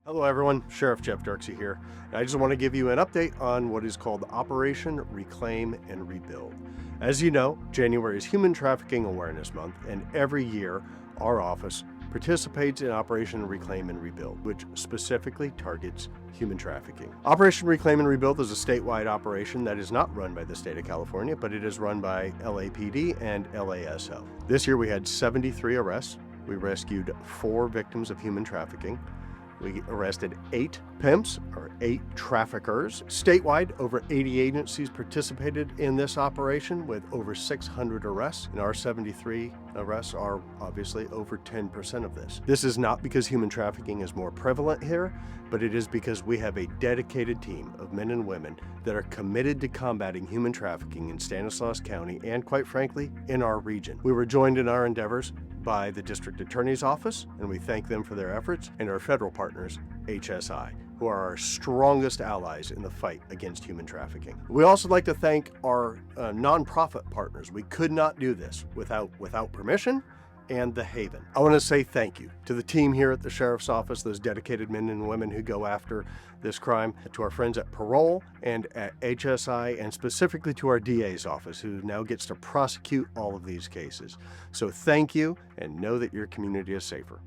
Hello everyone, Sheriff Jeff Dirksey here. I just want to give you an update on what is called Operation Reclaim and Rebuild. As you know, January is Human Trafficking Awareness Month, and every year our office participates in Operation Reclaim and Rebuild, which specifically targets human trafficking. Operation Reclaim and Rebuild is a statewide operation that is not run by the state of California, but it is run by LAPD and LASO. This year we had 73 arrests. We rescued 4 victims of human trafficking. We arrested 8 pimps, or 8 traffickers. Statewide, over 80 agencies participated in this operation with over 600 arrests, and our 73 arrests are obviously over 10% of this. This is not because human trafficking is more prevalent here, but it is because we have a dedicated team of men and women that are committed to combating human trafficking in Stanislaus County and, quite frankly, in our region. We were joined in our endeavors by the District Attorney's Office, and we thank them for their efforts, and our federal partners, H.E.A.T, who are our strongest allies in the fight against human trafficking. We also like to thank our nonprofit partners. We could not do this without permission, and the Haven. I want to say thank you to the team here at the Sheriff's Office, those dedicated men and women who go after this crime, to our friends at Parole and at HSI, and specifically to our DA's office, who now gets to prosecute all of these cases. So thank you, and know that your community is safer.